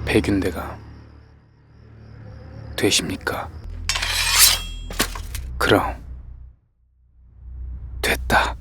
백윤대가 되십니까? 그럼 됐다.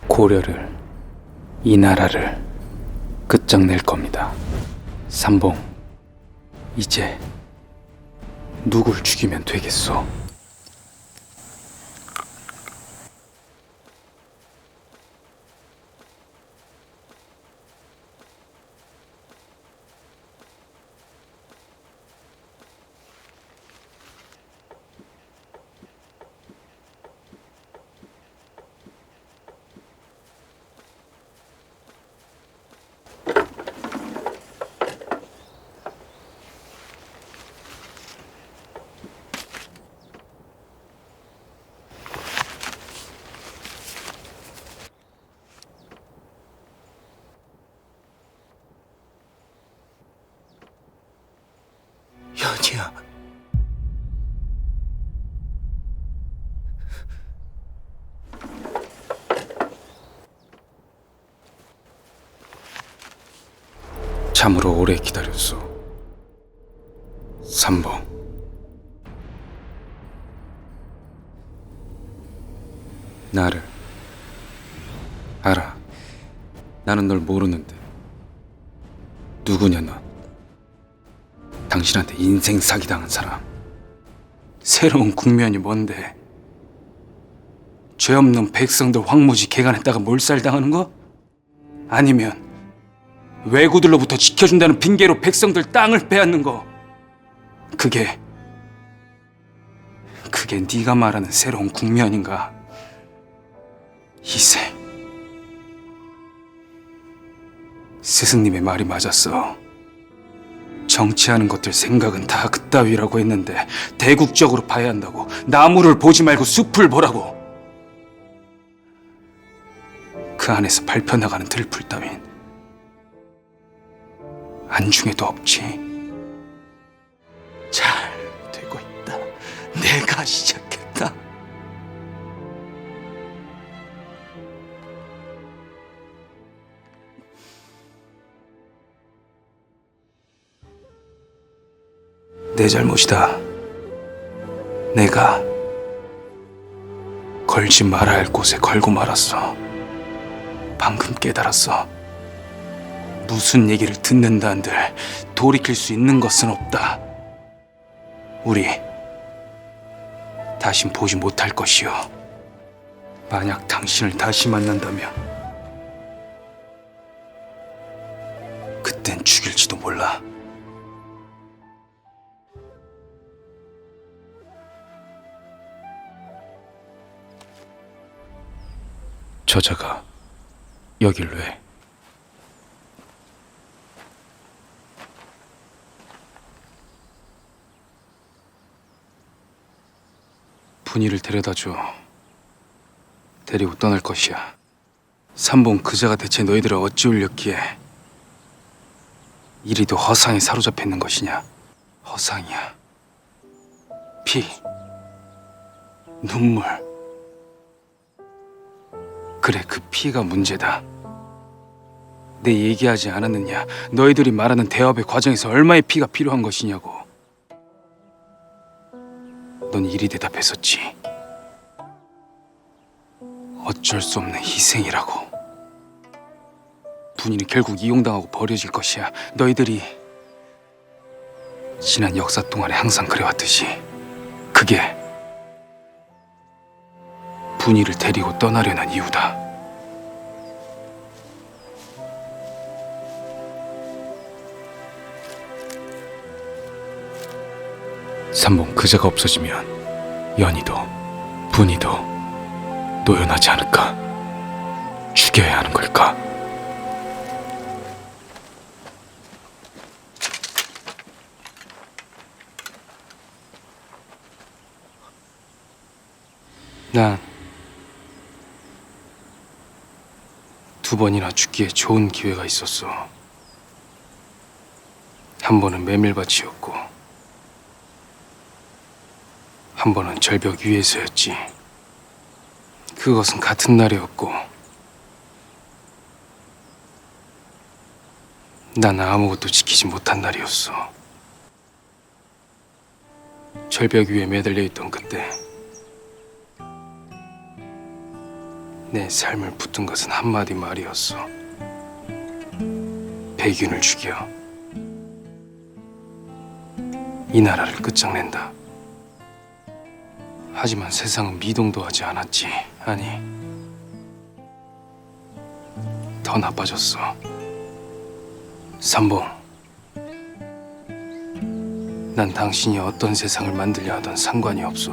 고려를, 이 나라를 끝장낼 겁니다. 삼봉, 이제 누굴 죽이면 되겠소? 연희야, 참으로 오래 기다렸소. 삼봉, 나를 알아. 나는 널 모르는데 누구냐 넌? 당신한테 인생 사기당한 사람. 새로운 국면이 뭔데? 죄 없는 백성들 황무지 개간했다가 몰살당하는 거? 아니면 왜구들로부터 지켜준다는 핑계로 백성들 땅을 빼앗는 거? 그게 네가 말하는 새로운 국면인가? 희생. 스승님의 말이 맞았어. 정치하는 것들 생각은 다 그따위라고 했는데 대국적으로 봐야 한다고. 나무를 보지 말고 숲을 보라고. 그 안에서 밟혀나가는 들풀 따윈 안중에도 없지. 잘 되고 있다. 내가 시작했다. 내 잘못이다. 내가 걸지 말아야 할 곳에 걸고 말았어. 방금 깨달았어. 무슨 얘기를 듣는다 한들 돌이킬 수 있는 것은 없다. 우리 다신 보지 못할 것이오. 만약 당신을 다시 만난다면 그땐 죽일지도 몰라. 저자가 여길 왜? 분이를 데려다줘. 데리고 떠날 것이야. 삼봉 그자가 대체 너희들을 어찌 울렸기에 이리도 허상에 사로잡혀 있는 것이냐? 허상이야. 피, 눈물. 그래, 그 피가 문제다. 내 얘기하지 않았느냐? 너희들이 말하는 대업의 과정에서 얼마의 피가 필요한 것이냐고. 넌 이리 대답했었지. 어쩔 수 없는 희생이라고. 분인이 결국 이용당하고 버려질 것이야. 너희들이 지난 역사 동안에 항상 그래왔듯이. 그게 분이를 데리고 떠나려는 이유다. 삼봉 그자가 없어지면 연희도 분이도 노연하지 않을까? 죽여야 하는 걸까? 난 두 번이나 죽기에 좋은 기회가 있었어. 한 번은 메밀밭이었고 한 번은 절벽 위에서였지. 그것은 같은 날이었고 난 아무것도 지키지 못한 날이었어. 절벽 위에 매달려 있던 그때 내 삶을 붙든 것은 한마디 말이었어. 백윤을 죽여 이 나라를 끝장낸다. 하지만 세상은 미동도 하지 않았지. 아니, 더 나빠졌어. 삼봉, 난 당신이 어떤 세상을 만들려 하던 상관이 없어.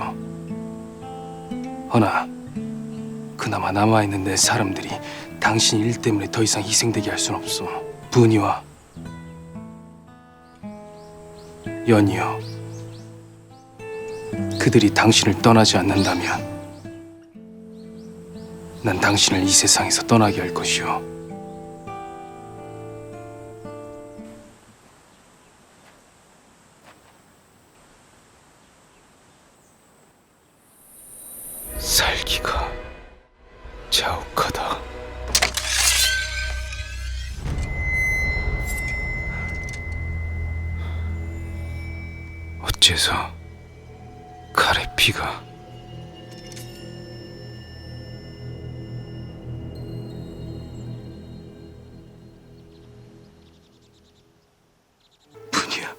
허나 그나마 남아있는 내 사람들이 당신 일 때문에 더 이상 희생되게 할 순 없어. 분이와 연이여, 그들이 당신을 떠나지 않는다면 난 당신을 이 세상에서 떠나게 할 것이오. 살기가 자욱하다. 어째서 칼의 피가 분이야.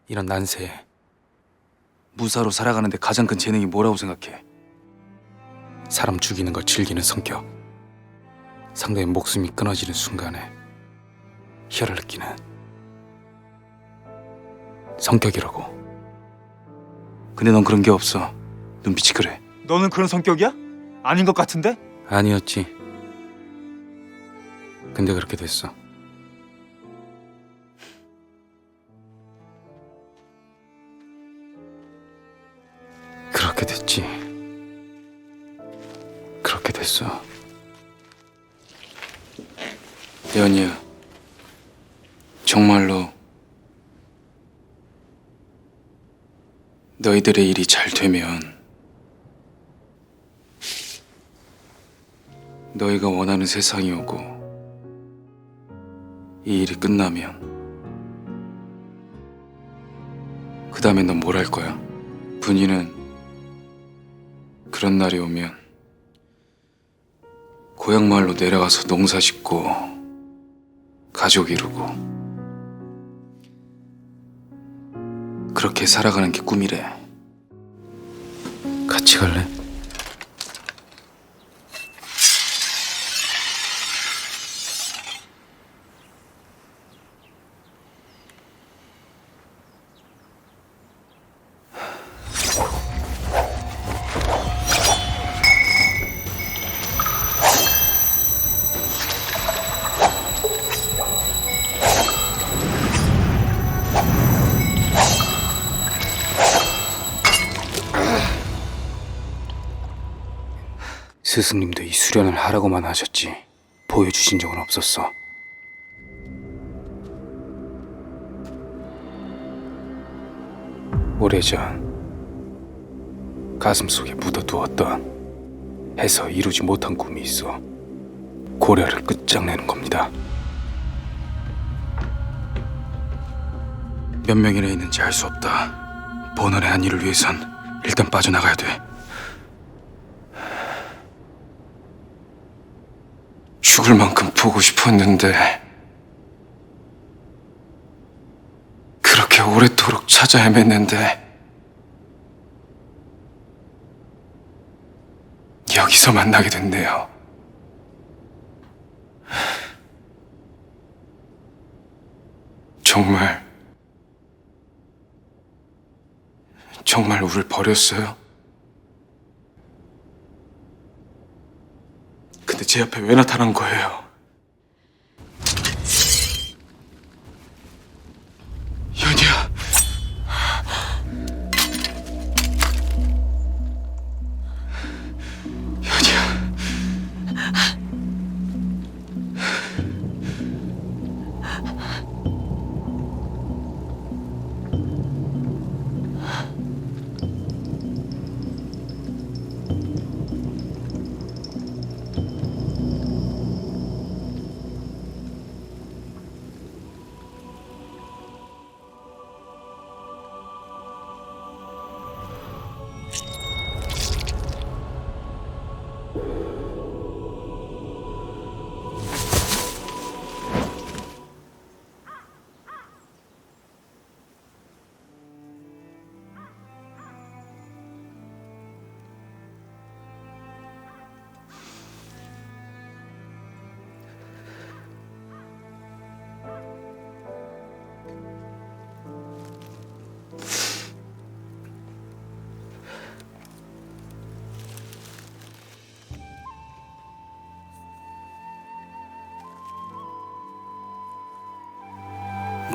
이런 난세에 무사로 살아가는데 가장 큰 재능이 뭐라고 생각해? 사람 죽이는 걸 즐기는 성격. 상대의 목숨이 끊어지는 순간에 혈을 느끼는 성격이라고. 근데 넌 그런 게 없어. 눈빛이 그래. 너는 그런 성격이야? 아닌 것 같은데? 아니었지. 근데 그렇게 됐어. 그렇게 됐지. 그렇게 됐어. 연이야, 정말로 너희들의 일이 잘 되면, 너희가 원하는 세상이 오고 이 일이 끝나면 그 다음에 넌 뭘 할 거야? 분이는 그런 날이 오면 고향 마을로 내려가서 농사 짓고 가족 이루고 그렇게 살아가는 게 꿈이래. 같이 갈래? 스승님도 이 수련을 하라고만 하셨지 보여주신 적은 없었어. 오래전 가슴속에 묻어두었던 해서 이루지 못한 꿈이 있어. 고려를 끝장내는 겁니다. 몇 명이나 있는지 알 수 없다. 본원의 한 일을 위해선 일단 빠져나가야 돼. 죽을 만큼 보고 싶었는데 그렇게 오래도록 찾아 헤맸는데 여기서 만나게 됐네요. 정말 우릴 버렸어요? 근데 제 앞에 왜 나타난 거예요? 연이야.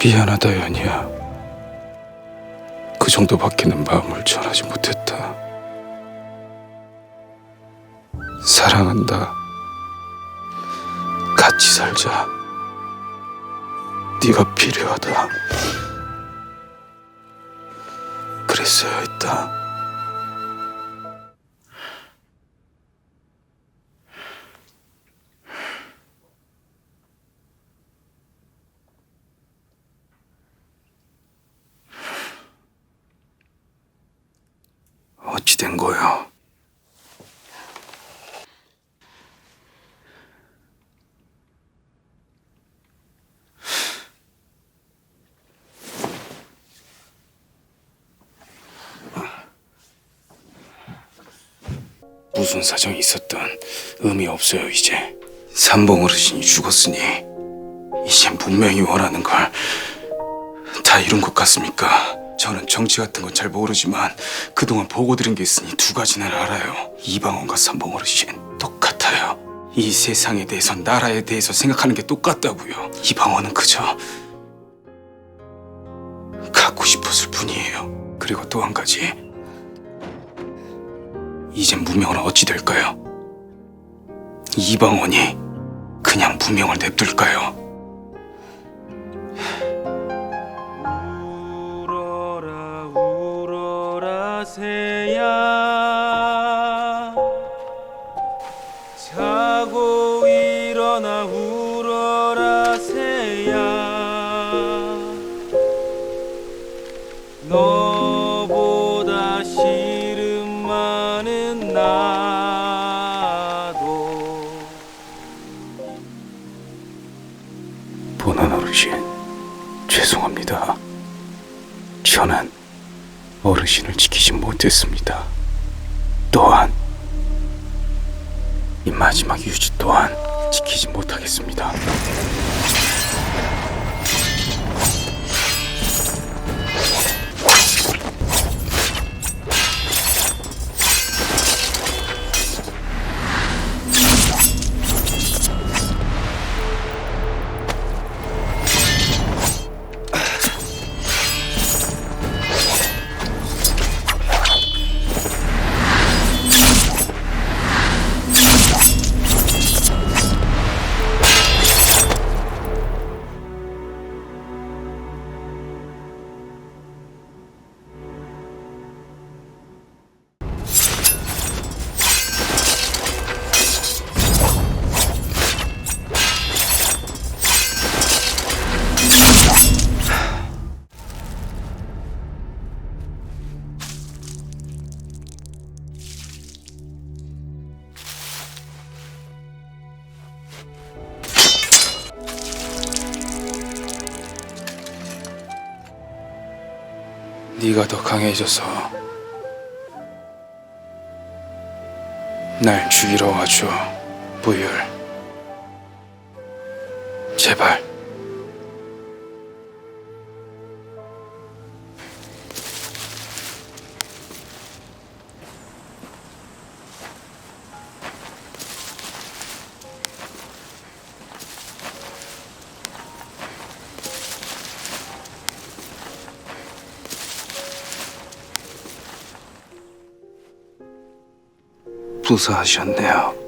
미안하다 연희야. 그 정도밖에는 마음을 전하지 못했다. 사랑한다. 같이 살자. 네가 필요하다. 그랬어야 했다. 어찌 된 거야? 무슨 사정이 있었든 의미 없어요 이제. 삼봉 어르신이 죽었으니 이젠 분명히 원하는 걸 다 이룬 것 같습니까? 저는 정치 같은 건 잘 모르지만 그동안 보고 들은 게 있으니 두 가지는 알아요. 이방원과 삼봉 어르신 똑같아요. 이 세상에 대해서 나라에 대해서 생각하는 게 똑같다고요. 이방원은 그저 갖고 싶었을 뿐이에요. 그리고 또 한 가지. 이젠 무명은 어찌 될까요? 이방원이 그냥 무명을 냅둘까요? 울어라 울어라 새야 자고 일어나 울어라 새야 너보다 싫은 많은 나도 보는 어르신 죄송합니다. 저는 어르신을 지키지 못했습니다. 또한 이 마지막 유지 또한 지키지 못하겠습니다. 네가 더 강해져서 날 죽이러 와줘, 부율. 제발. 부사하셨네요.